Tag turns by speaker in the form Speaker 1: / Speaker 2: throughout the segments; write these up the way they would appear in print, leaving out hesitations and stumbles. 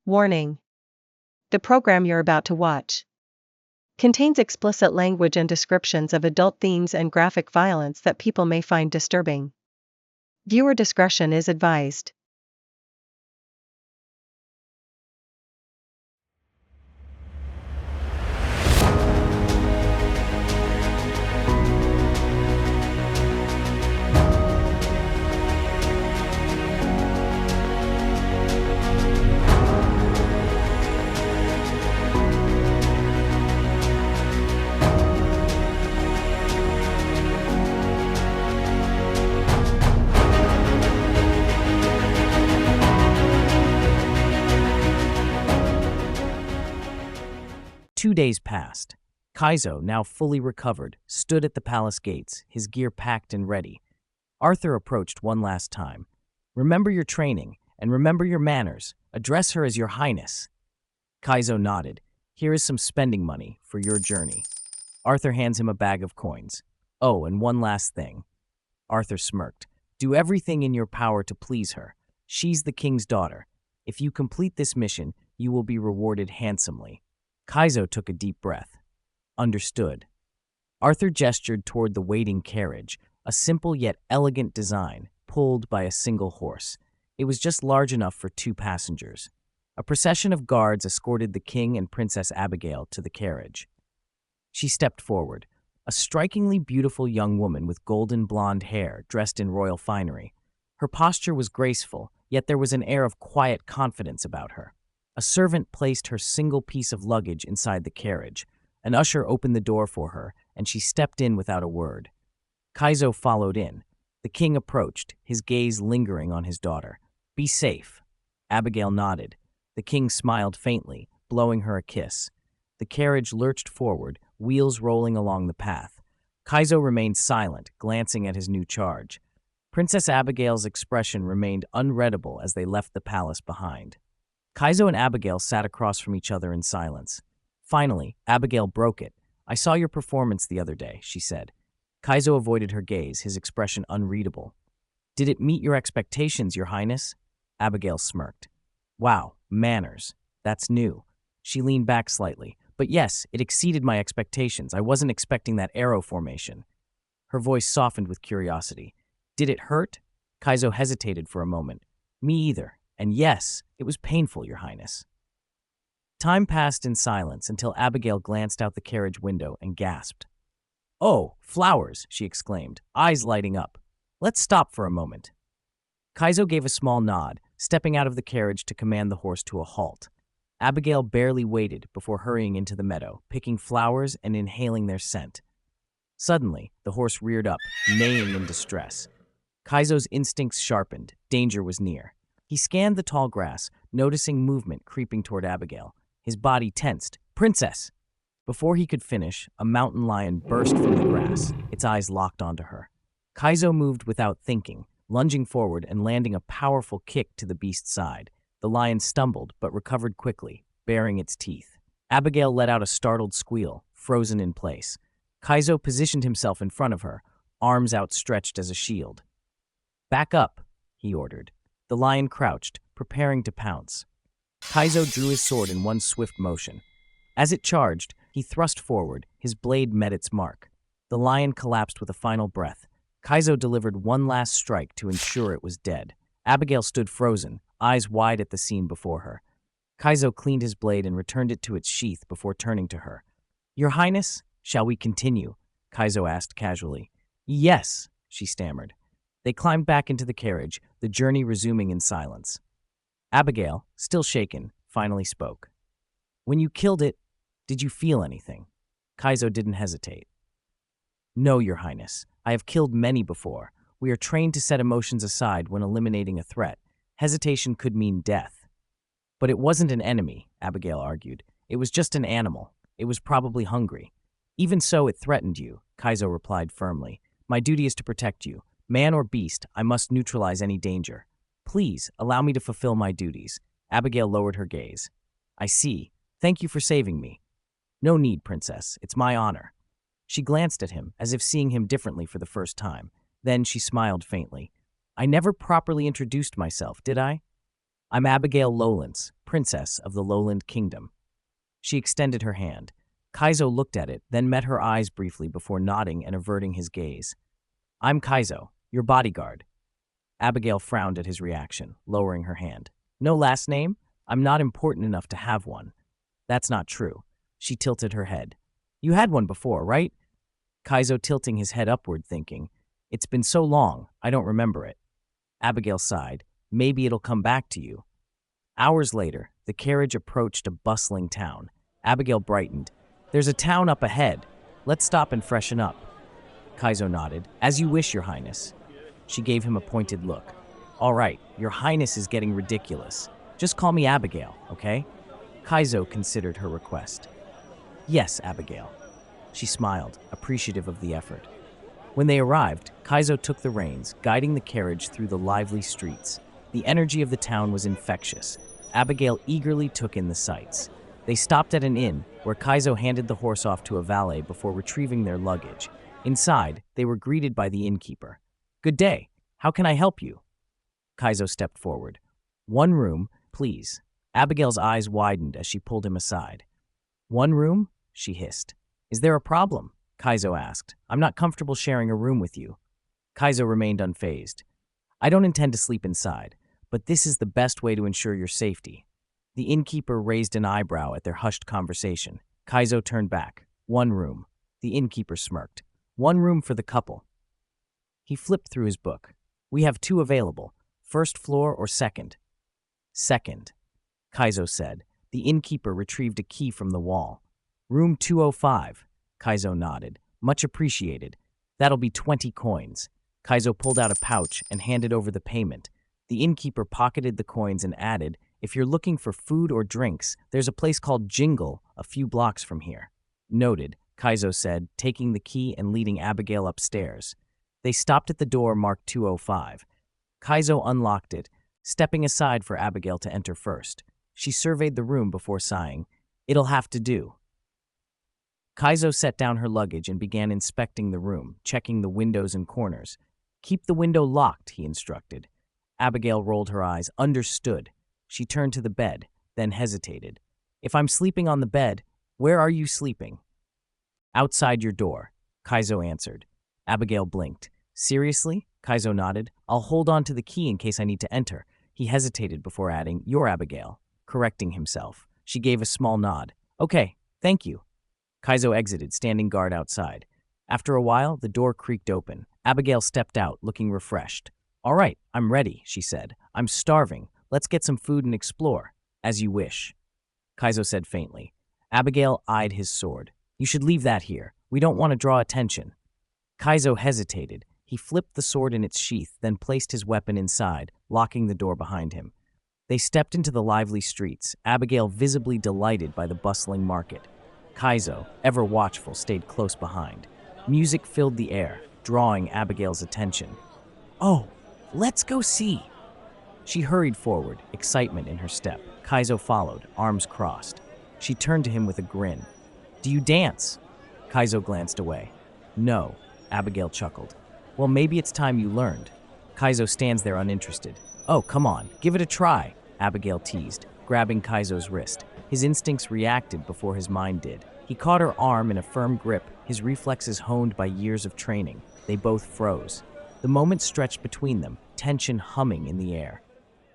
Speaker 1: Warning. The program you're about to watch contains explicit language and descriptions of adult themes and graphic violence that people may find disturbing. Viewer discretion is advised.
Speaker 2: Two days passed. Kaizo, now fully recovered, stood at the palace gates, his gear packed and ready. Arthur approached one last time. "Remember your training, and remember your manners. Address her as your highness." Kaizo nodded. "Here is some spending money for your journey." Arthur hands him a bag of coins. "Oh, and one last thing." Arthur smirked. "Do everything in your power to please her. She's the king's daughter. If you complete this mission, you will be rewarded handsomely." Kaizo took a deep breath. "Understood." Arthur gestured toward the waiting carriage, a simple yet elegant design, pulled by a single horse. It was just large enough for 2 passengers. A procession of guards escorted the king and Princess Abigail to the carriage. She stepped forward, a strikingly beautiful young woman with golden blonde hair dressed in royal finery. Her posture was graceful, yet there was an air of quiet confidence about her. A servant placed her single piece of luggage inside the carriage. An usher opened the door for her, and she stepped in without a word. Kaizo followed in. The king approached, his gaze lingering on his daughter. "Be safe." Abigail nodded. The king smiled faintly, blowing her a kiss. The carriage lurched forward, wheels rolling along the path. Kaizo remained silent, glancing at his new charge. Princess Abigail's expression remained unreadable as they left the palace behind. Kaizo and Abigail sat across from each other in silence. Finally, Abigail broke it. "I saw your performance the other day," she said. Kaizo avoided her gaze, his expression unreadable. "Did it meet your expectations, your highness?" Abigail smirked. "Wow, manners. That's new." She leaned back slightly. "But yes, it exceeded my expectations. I wasn't expecting that arrow formation." Her voice softened with curiosity. "Did it hurt?" Kaizo hesitated for a moment. "Me either. And yes, it was painful, your highness." Time passed in silence until Abigail glanced out the carriage window and gasped. "Oh, flowers," she exclaimed, eyes lighting up. "Let's stop for a moment." Kaizo gave a small nod, stepping out of the carriage to command the horse to a halt. Abigail barely waited before hurrying into the meadow, picking flowers and inhaling their scent. Suddenly, the horse reared up, neighing in distress. Kaizo's instincts sharpened. Danger was near. He scanned the tall grass, noticing movement creeping toward Abigail. His body tensed. "Princess!" Before he could finish, a mountain lion burst from the grass, its eyes locked onto her. Kaizo moved without thinking, lunging forward and landing a powerful kick to the beast's side. The lion stumbled, but recovered quickly, baring its teeth. Abigail let out a startled squeal, frozen in place. Kaizo positioned himself in front of her, arms outstretched as a shield. "Back up," he ordered. The lion crouched, preparing to pounce. Kaizo drew his sword in one swift motion. As it charged, he thrust forward, his blade met its mark. The lion collapsed with a final breath. Kaizo delivered one last strike to ensure it was dead. Abigail stood frozen, eyes wide at the scene before her. Kaizo cleaned his blade and returned it to its sheath before turning to her. "Your Highness, shall we continue?" Kaizo asked casually. "Yes," she stammered. They climbed back into the carriage, the journey resuming in silence. Abigail, still shaken, finally spoke. "When you killed it, did you feel anything?" Kaizo didn't hesitate. "No, your highness. I have killed many before. We are trained to set emotions aside when eliminating a threat. Hesitation could mean death." "But it wasn't an enemy," Abigail argued. "It was just an animal. It was probably hungry." "Even so, it threatened you," Kaizo replied firmly. "My duty is to protect you. Man or beast, I must neutralize any danger. Please, allow me to fulfill my duties." Abigail lowered her gaze. "I see. Thank you for saving me." "No need, princess. It's my honor." She glanced at him, as if seeing him differently for the first time. Then she smiled faintly. "I never properly introduced myself, did I?" I'm Abigail Lowlands, Princess of the Lowland Kingdom. She extended her hand. Kaizo looked at it, then met her eyes briefly before nodding and averting his gaze. I'm Kaizo, your bodyguard. Abigail frowned at his reaction, lowering her hand. No last name? I'm not important enough to have one. That's not true. She tilted her head. You had one before, right? Kaizo tilting his head upward, thinking, it's been so long, I don't remember it. Abigail sighed. Maybe it'll come back to you. Hours later, the carriage approached a bustling town. Abigail brightened. There's a town up ahead. Let's stop and freshen up. Kaizo nodded. As you wish, Your Highness. She gave him a pointed look. All right, Your Highness is getting ridiculous. Just call me Abigail, okay? Kaizo considered her request. Yes, Abigail. She smiled, appreciative of the effort. When they arrived, Kaizo took the reins, guiding the carriage through the lively streets. The energy of the town was infectious. Abigail eagerly took in the sights. They stopped at an inn, where Kaizo handed the horse off to a valet before retrieving their luggage. Inside, they were greeted by the innkeeper. Good day. How can I help you? Kaizo stepped forward. One room, please. Abigail's eyes widened as she pulled him aside. One room? She hissed. Is there a problem? Kaizo asked. I'm not comfortable sharing a room with you. Kaizo remained unfazed. I don't intend to sleep inside, but this is the best way to ensure your safety. The innkeeper raised an eyebrow at their hushed conversation. Kaizo turned back. One room. The innkeeper smirked. One room for the couple. He flipped through his book. We have two available. First floor or second? Second, Kaizo said. The innkeeper retrieved a key from the wall. Room 205. Kaizo nodded. Much appreciated. That'll be 20 coins. Kaizo pulled out a pouch and handed over the payment. The innkeeper pocketed the coins and added, if you're looking for food or drinks, there's a place called Jingle a few blocks from here. Noted, Kaizo said, taking the key and leading Abigail upstairs. They stopped at the door marked 205. Kaizo unlocked it, stepping aside for Abigail to enter first. She surveyed the room before sighing. It'll have to do. Kaizo set down her luggage and began inspecting the room, checking the windows and corners. Keep the window locked, he instructed. Abigail rolled her eyes. Understood. She turned to the bed, then hesitated. If I'm sleeping on the bed, where are you sleeping? Outside your door, Kaizo answered. Abigail blinked. Seriously? Kaizo nodded. I'll hold on to the key in case I need to enter. He hesitated before adding, You're Abigail, correcting himself. She gave a small nod. Okay, thank you. Kaizo exited, standing guard outside. After a while, the door creaked open. Abigail stepped out, looking refreshed. All right, I'm ready, she said. I'm starving. Let's get some food and explore. As you wish. Kaizo said faintly. Abigail eyed his sword. You should leave that here. We don't want to draw attention. Kaizo hesitated. He flipped the sword in its sheath, then placed his weapon inside, locking the door behind him. They stepped into the lively streets, Abigail visibly delighted by the bustling market. Kaizo, ever watchful, stayed close behind. Music filled the air, drawing Abigail's attention. Oh, let's go see. She hurried forward, excitement in her step. Kaizo followed, arms crossed. She turned to him with a grin. Do you dance? Kaizo glanced away. No, Abigail chuckled. Well, maybe it's time you learned. Kaizo stands there uninterested. Oh, come on, give it a try, Abigail teased, grabbing Kaizo's wrist. His instincts reacted before his mind did. He caught her arm in a firm grip, his reflexes honed by years of training. They both froze. The moment stretched between them, tension humming in the air.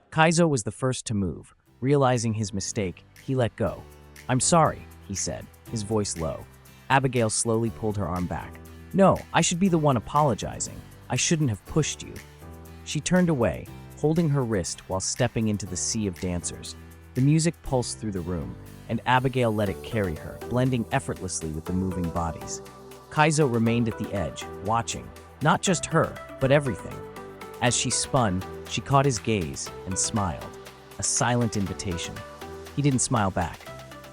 Speaker 2: Kaizo was the first to move. Realizing his mistake, he let go. I'm sorry, he said, his voice low. Abigail slowly pulled her arm back. No, I should be the one apologizing. I shouldn't have pushed you. She turned away, holding her wrist while stepping into the sea of dancers. The music pulsed through the room, and Abigail let it carry her, blending effortlessly with the moving bodies. Kaizo remained at the edge, watching, not just her, but everything. As she spun, she caught his gaze and smiled, a silent invitation. He didn't smile back,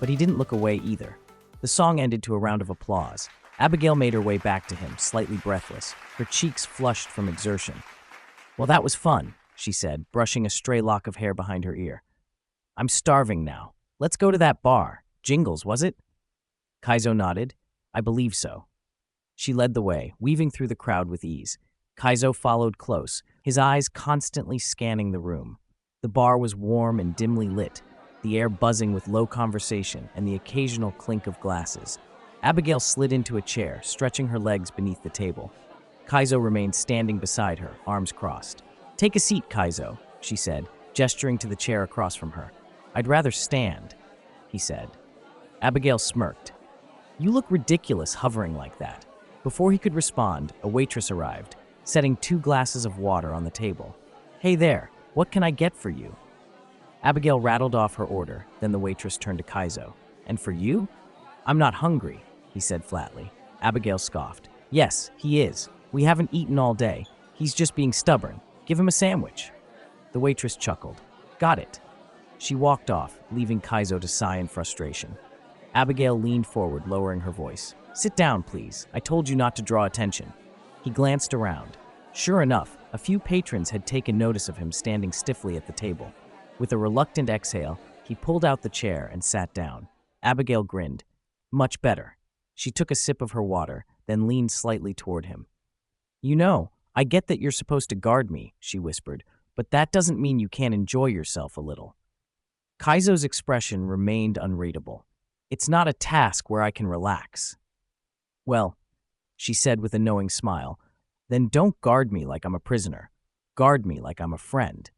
Speaker 2: but he didn't look away either. The song ended to a round of applause. Abigail made her way back to him, slightly breathless, her cheeks flushed from exertion. Well, that was fun, she said, brushing a stray lock of hair behind her ear. I'm starving now. Let's go to that bar. Jingles, was it? Kaizo nodded. I believe so. She led the way, weaving through the crowd with ease. Kaizo followed close, his eyes constantly scanning the room. The bar was warm and dimly lit, the air buzzing with low conversation and the occasional clink of glasses. Abigail slid into a chair, stretching her legs beneath the table. Kaizo remained standing beside her, arms crossed. "Take a seat, Kaizo," she said, gesturing to the chair across from her. "I'd rather stand," he said. Abigail smirked. "You look ridiculous hovering like that." Before he could respond, a waitress arrived, setting 2 glasses of water on the table. "Hey there, what can I get for you?" Abigail rattled off her order, then the waitress turned to Kaizo. "And for you?" "I'm not hungry," he said flatly. Abigail scoffed. "Yes, he is. We haven't eaten all day. He's just being stubborn. Give him a sandwich." The waitress chuckled. "Got it." She walked off, leaving Kaizo to sigh in frustration. Abigail leaned forward, lowering her voice. "Sit down, please. I told you not to draw attention." He glanced around. Sure enough, a few patrons had taken notice of him standing stiffly at the table. With a reluctant exhale, he pulled out the chair and sat down. Abigail grinned. "Much better." She took a sip of her water, then leaned slightly toward him. "You know, I get that you're supposed to guard me," she whispered, "but that doesn't mean you can't enjoy yourself a little." Kaizo's expression remained unreadable. "It's not a task where I can relax." "Well," she said with a knowing smile, "then don't guard me like I'm a prisoner. Guard me like I'm a friend."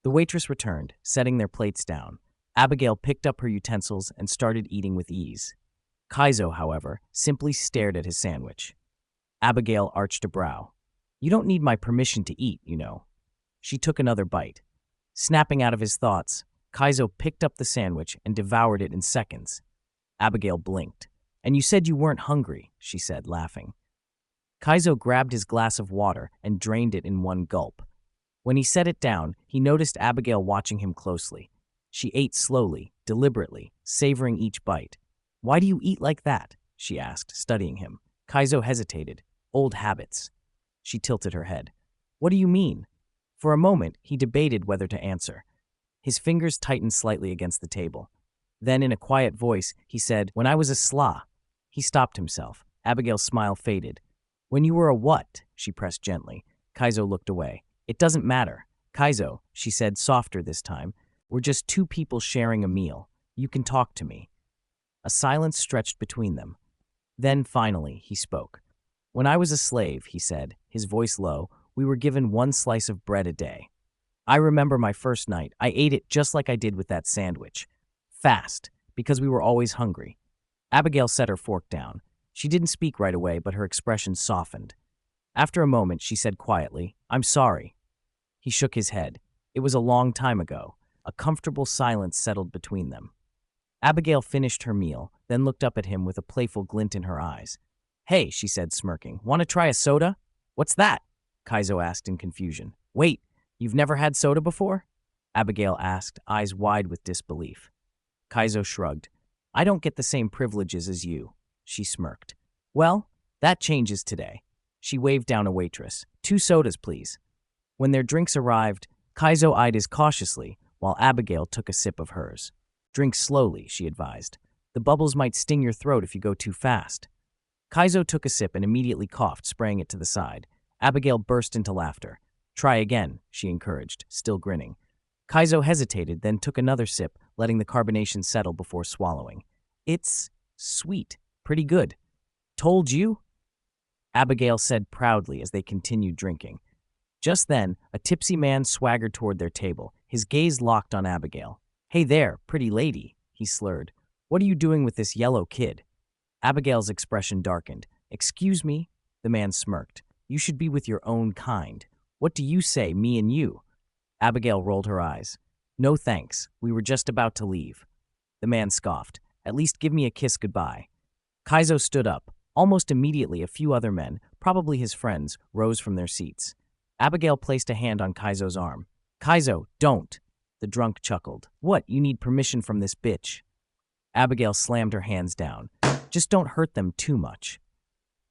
Speaker 2: The waitress returned, setting their plates down. Abigail picked up her utensils and started eating with ease. Kaizo, however, simply stared at his sandwich. Abigail arched a brow. "You don't need my permission to eat, you know." She took another bite. Snapping out of his thoughts, Kaizo picked up the sandwich and devoured it in seconds. Abigail blinked. "And you said you weren't hungry," she said, laughing. Kaizo grabbed his glass of water and drained it in one gulp. When he set it down, he noticed Abigail watching him closely. She ate slowly, deliberately, savoring each bite. "Why do you eat like that?" she asked, studying him. Kaizo hesitated. "Old habits." She tilted her head. "What do you mean?" For a moment, he debated whether to answer. His fingers tightened slightly against the table. Then, in a quiet voice, he said, "When I was a slav." He stopped himself. Abigail's smile faded. "When you were a what?" she pressed gently. Kaizo looked away. "It doesn't matter." "Kaizo," she said, softer this time, "we're just 2 people sharing a meal. You can talk to me." A silence stretched between them. Then, finally, he spoke. "When I was a slave," he said, his voice low, "we were given 1 slice of bread a day. I remember my first night. I ate it just like I did with that sandwich. Fast, because we were always hungry." Abigail set her fork down. She didn't speak right away, but her expression softened. After a moment, she said quietly, "I'm sorry." He shook his head. It was a long time ago. A comfortable silence settled between them. Abigail finished her meal, then looked up at him with a playful glint in her eyes. "Hey," she said, smirking, "want to try a soda?" "What's that?" Kaizo asked in confusion. "Wait, you've never had soda before?" Abigail asked, eyes wide with disbelief. Kaizo shrugged. "I don't get the same privileges as you." She smirked. "Well, that changes today." She waved down a waitress. "2 sodas, please." When their drinks arrived, Kaizo eyed his cautiously, while Abigail took a sip of hers. "Drink slowly," she advised. "The bubbles might sting your throat if you go too fast." Kaizo took a sip and immediately coughed, spraying it to the side. Abigail burst into laughter. "Try again," she encouraged, still grinning. Kaizo hesitated, then took another sip, letting the carbonation settle before swallowing. "It's sweet. Pretty good." "Told you?" Abigail said proudly as they continued drinking. Just then, a tipsy man swaggered toward their table, his gaze locked on Abigail. "Hey there, pretty lady," he slurred. "What are you doing with this yellow kid?" Abigail's expression darkened. "Excuse me?" The man smirked. "You should be with your own kind. What do you say, me and you?" Abigail rolled her eyes. "No thanks, we were just about to leave." The man scoffed. "At least give me a kiss goodbye." Kaizo stood up. Almost immediately, a few other men, probably his friends, rose from their seats. Abigail placed a hand on Kaizo's arm. "Kaizo, don't!" The drunk chuckled. "What, you need permission from this bitch?" Abigail slammed her hands down. "Just don't hurt them too much."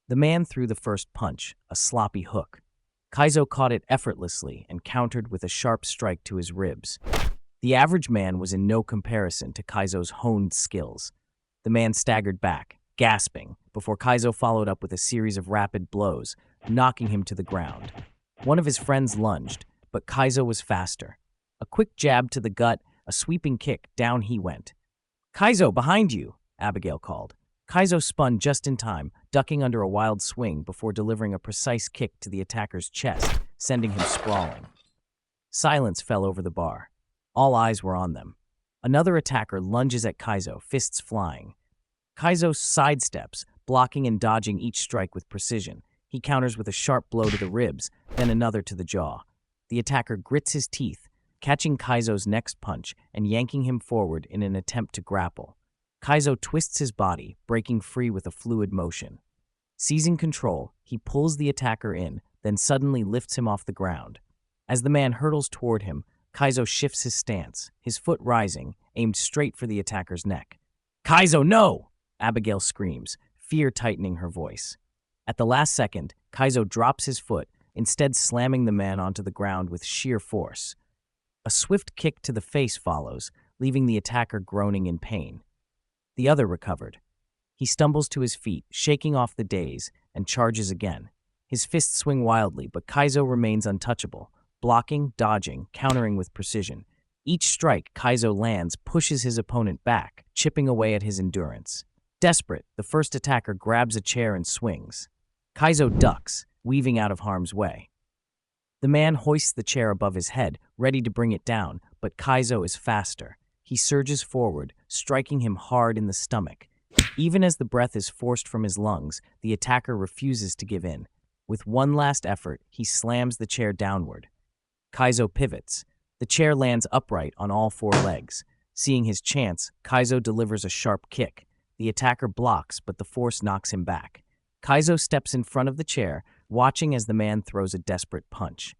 Speaker 2: The man threw the first punch, a sloppy hook. Kaizo caught it effortlessly and countered with a sharp strike to his ribs. The average man was in no comparison to Kaizo's honed skills. The man staggered back, gasping, before Kaizo followed up with a series of rapid blows, knocking him to the ground. One of his friends lunged, but Kaizo was faster. A quick jab to the gut, a sweeping kick, down he went. Kaizo, behind you, Abigail called. Kaizo spun just in time, ducking under a wild swing before delivering a precise kick to the attacker's chest, sending him sprawling. Silence fell over the bar. All eyes were on them. Another attacker lunges at Kaizo, fists flying. Kaizo sidesteps, blocking and dodging each strike with precision. He counters with a sharp blow to the ribs, then another to the jaw. The attacker grits his teeth, catching Kaizo's next punch and yanking him forward in an attempt to grapple. Kaizo twists his body, breaking free with a fluid motion. Seizing control, he pulls the attacker in, then suddenly lifts him off the ground. As the man hurtles toward him, Kaizo shifts his stance, his foot rising, aimed straight for the attacker's neck. Kaizo, no! Abigail screams, fear tightening her voice. At the last second, Kaizo drops his foot, instead slamming the man onto the ground with sheer force. A swift kick to the face follows, leaving the attacker groaning in pain. The other recovered. He stumbles to his feet, shaking off the daze, and charges again. His fists swing wildly, but Kaizo remains untouchable, blocking, dodging, countering with precision. Each strike Kaizo lands pushes his opponent back, chipping away at his endurance. Desperate, the first attacker grabs a chair and swings. Kaizo ducks, weaving out of harm's way. The man hoists the chair above his head, ready to bring it down, but Kaizo is faster. He surges forward, striking him hard in the stomach. Even as the breath is forced from his lungs, the attacker refuses to give in. With one last effort, he slams the chair downward. Kaizo pivots. The chair lands upright on all four legs. Seeing his chance, Kaizo delivers a sharp kick. The attacker blocks, but the force knocks him back. Kaizo steps in front of the chair, watching as the man throws a desperate punch.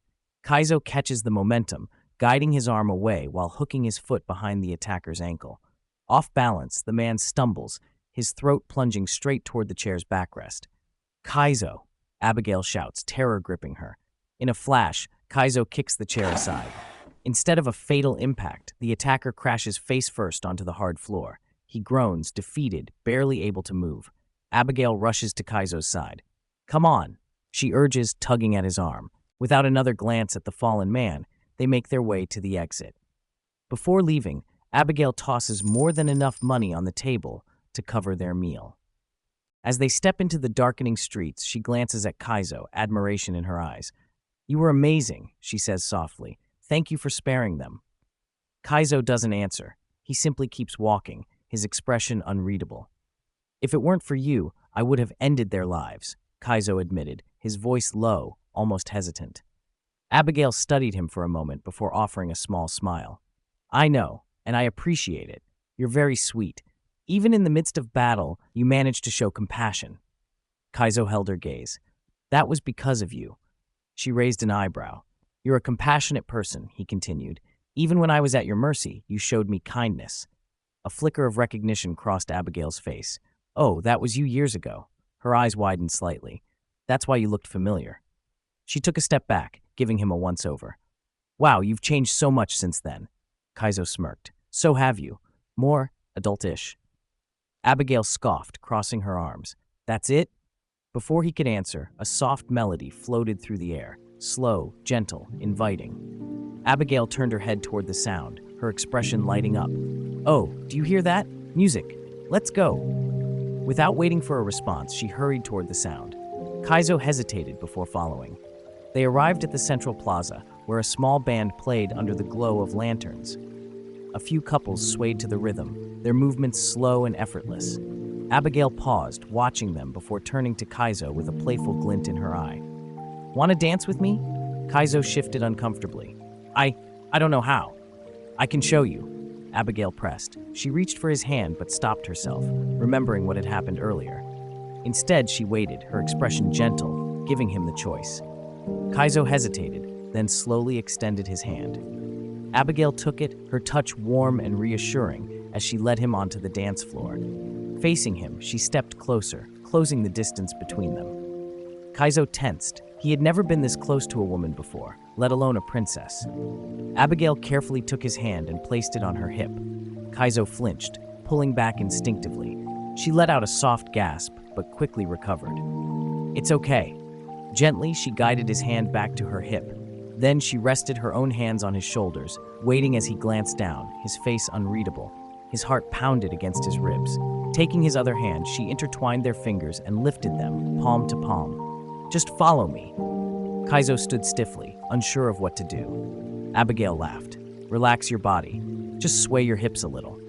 Speaker 2: Kaizo catches the momentum, guiding his arm away while hooking his foot behind the attacker's ankle. Off balance, the man stumbles, his throat plunging straight toward the chair's backrest. Kaizo, Abigail shouts, terror gripping her. In a flash, Kaizo kicks the chair aside. Instead of a fatal impact, the attacker crashes face first onto the hard floor. He groans, defeated, barely able to move. Abigail rushes to Kaizo's side. Come on, she urges, tugging at his arm. Without another glance at the fallen man, they make their way to the exit. Before leaving, Abigail tosses more than enough money on the table to cover their meal. As they step into the darkening streets, she glances at Kaizo, admiration in her eyes. You were amazing, she says softly. Thank you for sparing them. Kaizo doesn't answer. He simply keeps walking, his expression unreadable. If it weren't for you, I would have ended their lives, Kaizo admitted, his voice low, almost hesitant. Abigail studied him for a moment before offering a small smile. I know, and I appreciate it. You're very sweet. Even in the midst of battle, you managed to show compassion. Kaizo held her gaze. That was because of you. She raised an eyebrow. You're a compassionate person, he continued. Even when I was at your mercy, you showed me kindness. A flicker of recognition crossed Abigail's face. Oh, that was you years ago. Her eyes widened slightly. That's why you looked familiar. She took a step back, giving him a once-over. Wow, you've changed so much since then. Kaizo smirked. So have you. More adultish. Abigail scoffed, crossing her arms. That's it? Before he could answer, a soft melody floated through the air, slow, gentle, inviting. Abigail turned her head toward the sound, her expression lighting up. Oh, do you hear that? Music. Let's go. Without waiting for a response, she hurried toward the sound. Kaizo hesitated before following. They arrived at the central plaza, where a small band played under the glow of lanterns. A few couples swayed to the rhythm, their movements slow and effortless. Abigail paused, watching them before turning to Kaizo with a playful glint in her eye. Want to dance with me? Kaizo shifted uncomfortably. I don't know how. I can show you. Abigail pressed. She reached for his hand but stopped herself, remembering what had happened earlier. Instead, she waited, her expression gentle, giving him the choice. Kaizo hesitated, then slowly extended his hand. Abigail took it, her touch warm and reassuring, as she led him onto the dance floor. Facing him, she stepped closer, closing the distance between them. Kaizo tensed. He had never been this close to a woman before, let alone a princess. Abigail carefully took his hand and placed it on her hip. Kaizo flinched, pulling back instinctively. She let out a soft gasp, but quickly recovered. It's okay. Gently, she guided his hand back to her hip. Then she rested her own hands on his shoulders, waiting as he glanced down, his face unreadable. His heart pounded against his ribs. Taking his other hand, she intertwined their fingers and lifted them, palm to palm. "Just follow me." Kaizo stood stiffly, unsure of what to do. Abigail laughed. "Relax your body. Just sway your hips a little."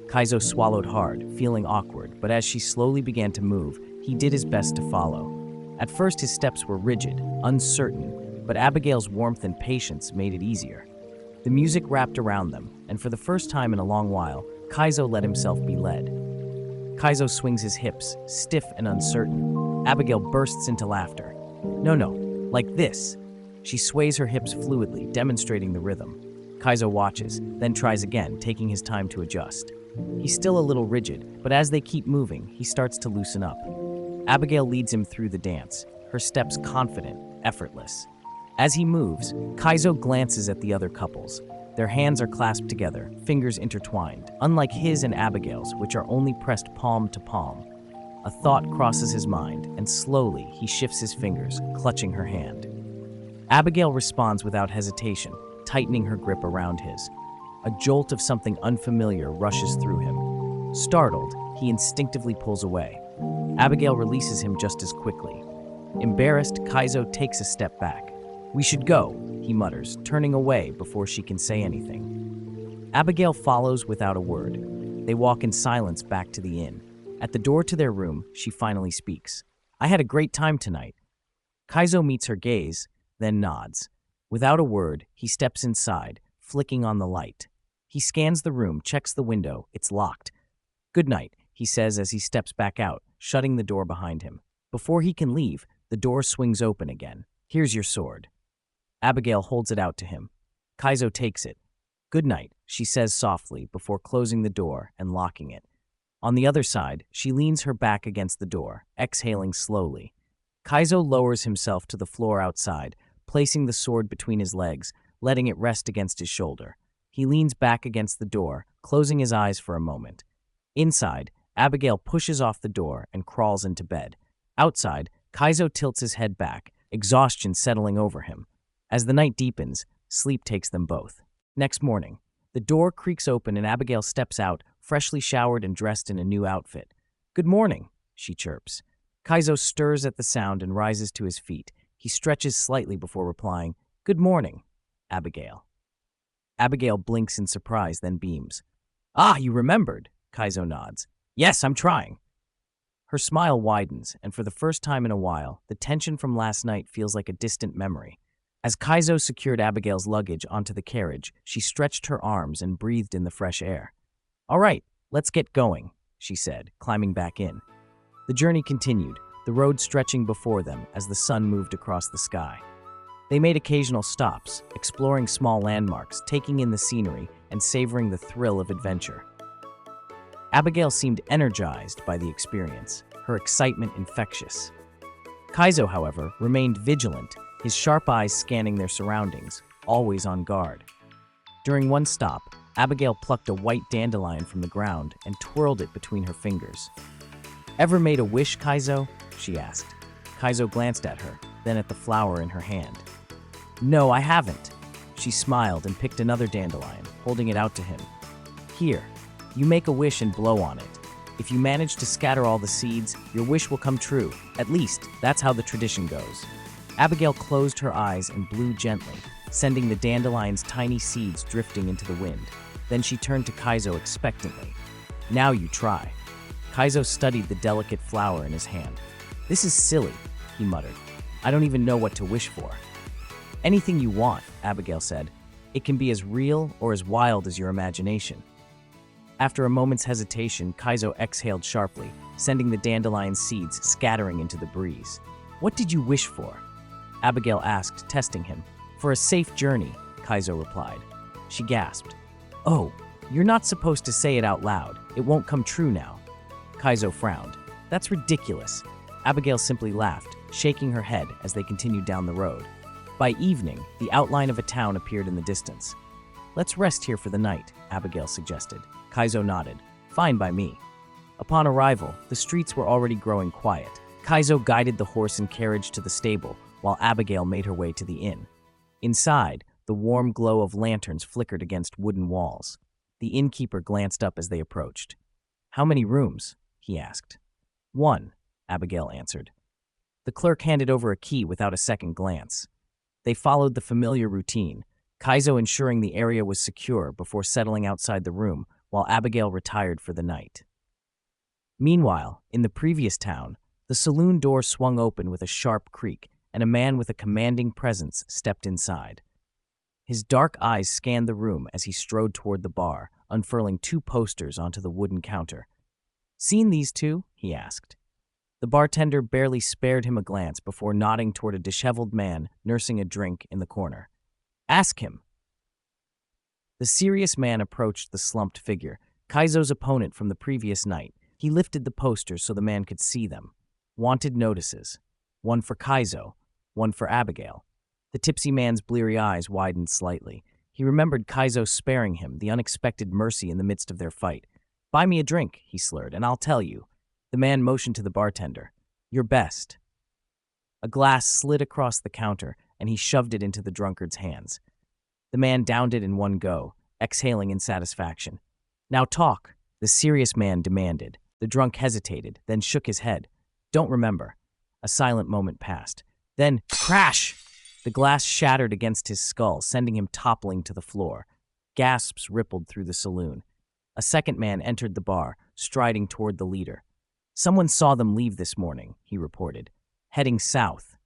Speaker 2: Kaizo swallowed hard, feeling awkward, but as she slowly began to move, he did his best to follow. At first his steps were rigid, uncertain, but Abigail's warmth and patience made it easier. The music wrapped around them, and for the first time in a long while, Kaizo let himself be led. Kaizo swings his hips, stiff and uncertain. Abigail bursts into laughter. No, like this." She sways her hips fluidly, demonstrating the rhythm. Kaizo watches, then tries again, taking his time to adjust. He's still a little rigid, but as they keep moving, he starts to loosen up. Abigail leads him through the dance, her steps confident, effortless. As he moves, Kaizo glances at the other couples. Their hands are clasped together, fingers intertwined, unlike his and Abigail's, which are only pressed palm to palm. A thought crosses his mind, and slowly he shifts his fingers, clutching her hand. Abigail responds without hesitation, tightening her grip around his. A jolt of something unfamiliar rushes through him. Startled, he instinctively pulls away. Abigail releases him just as quickly. Embarrassed, Kaizo takes a step back. "We should go," he mutters, turning away before she can say anything. Abigail follows without a word. They walk in silence back to the inn. At the door to their room, she finally speaks. "I had a great time tonight." Kaizo meets her gaze, then nods. Without a word, he steps inside, flicking on the light. He scans the room, checks the window. It's locked. "Good night," he says as he steps back out, shutting the door behind him. Before he can leave, the door swings open again. "Here's your sword." Abigail holds it out to him. Kaizo takes it. "Good night," she says softly before closing the door and locking it. On the other side, she leans her back against the door, exhaling slowly. Kaizo lowers himself to the floor outside, placing the sword between his legs, letting it rest against his shoulder. He leans back against the door, closing his eyes for a moment. Inside, Abigail pushes off the door and crawls into bed. Outside, Kaizo tilts his head back, exhaustion settling over him. As the night deepens, sleep takes them both. Next morning, the door creaks open and Abigail steps out, freshly showered and dressed in a new outfit. "Good morning," she chirps. Kaizo stirs at the sound and rises to his feet. He stretches slightly before replying, "Good morning, Abigail." Abigail blinks in surprise, then beams. "Ah, you remembered," Kaizo nods. "Yes, I'm trying." Her smile widens, and for the first time in a while, the tension from last night feels like a distant memory. As Kaizo secured Abigail's luggage onto the carriage, she stretched her arms and breathed in the fresh air. "All right, let's get going," she said, climbing back in. The journey continued, the road stretching before them as the sun moved across the sky. They made occasional stops, exploring small landmarks, taking in the scenery, and savoring the thrill of adventure. Abigail seemed energized by the experience, her excitement infectious. Kaizo, however, remained vigilant, his sharp eyes scanning their surroundings, always on guard. During one stop, Abigail plucked a white dandelion from the ground and twirled it between her fingers. "Ever made a wish, Kaizo?" she asked. Kaizo glanced at her, then at the flower in her hand. "No, I haven't." She smiled and picked another dandelion, holding it out to him. "Here, you make a wish and blow on it. If you manage to scatter all the seeds, your wish will come true. At least, that's how the tradition goes." Abigail closed her eyes and blew gently, sending the dandelion's tiny seeds drifting into the wind. Then she turned to Kaizo expectantly. "Now you try." Kaizo studied the delicate flower in his hand. "This is silly," he muttered. "I don't even know what to wish for." "Anything you want," Abigail said. "It can be as real or as wild as your imagination." After a moment's hesitation, Kaizo exhaled sharply, sending the dandelion seeds scattering into the breeze. "What did you wish for?" Abigail asked, testing him. "For a safe journey," Kaizo replied. She gasped. "Oh, you're not supposed to say it out loud. It won't come true now." Kaizo frowned. "That's ridiculous." Abigail simply laughed, shaking her head as they continued down the road. By evening, the outline of a town appeared in the distance. "Let's rest here for the night," Abigail suggested. Kaizo nodded. "Fine by me." Upon arrival, the streets were already growing quiet. Kaizo guided the horse and carriage to the stable, while Abigail made her way to the inn. Inside, the warm glow of lanterns flickered against wooden walls. The innkeeper glanced up as they approached. "How many rooms?" he asked. "One," Abigail answered. The clerk handed over a key without a second glance. They followed the familiar routine, Kaizo ensuring the area was secure before settling outside the room while Abigail retired for the night. Meanwhile, in the previous town, the saloon door swung open with a sharp creak, and a man with a commanding presence stepped inside. His dark eyes scanned the room as he strode toward the bar, unfurling 2 posters onto the wooden counter. "Seen these 2?" he asked. The bartender barely spared him a glance before nodding toward a disheveled man nursing a drink in the corner. "Ask him." The serious man approached the slumped figure, Kaizo's opponent from the previous night. He lifted the posters so the man could see them. Wanted notices. One for Kaizo, one for Abigail. The tipsy man's bleary eyes widened slightly. He remembered Kaizo sparing him the unexpected mercy in the midst of their fight. "Buy me a drink," he slurred, "and I'll tell you." The man motioned to the bartender. "Your best." A glass slid across the counter, and he shoved it into the drunkard's hands. The man downed it in one go, exhaling in satisfaction. "Now talk," the serious man demanded. The drunk hesitated, then shook his head. "Don't remember." A silent moment passed. Then, crash! The glass shattered against his skull, sending him toppling to the floor. Gasps rippled through the saloon. A second man entered the bar, striding toward the leader. "Someone saw them leave this morning," he reported. "Heading south."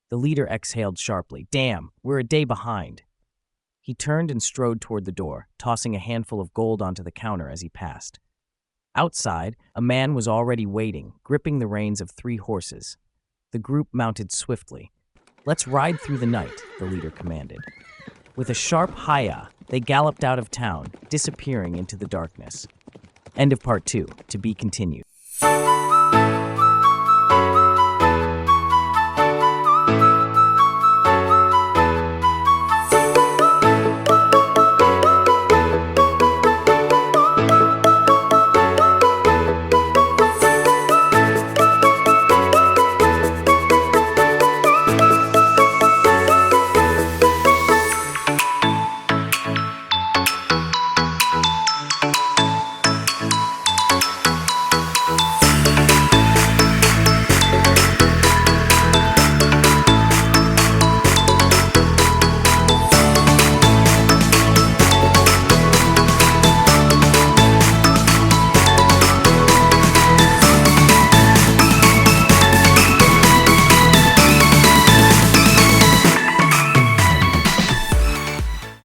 Speaker 2: The leader exhaled sharply. "Damn, we're a day behind." He turned and strode toward the door, tossing a handful of gold onto the counter as he passed. Outside, a man was already waiting, gripping the reins of 3 horses. The group mounted swiftly. "Let's ride through the night," the leader commanded. With a sharp hi-ya, they galloped out of town, disappearing into the darkness. End of part 2, to be continued.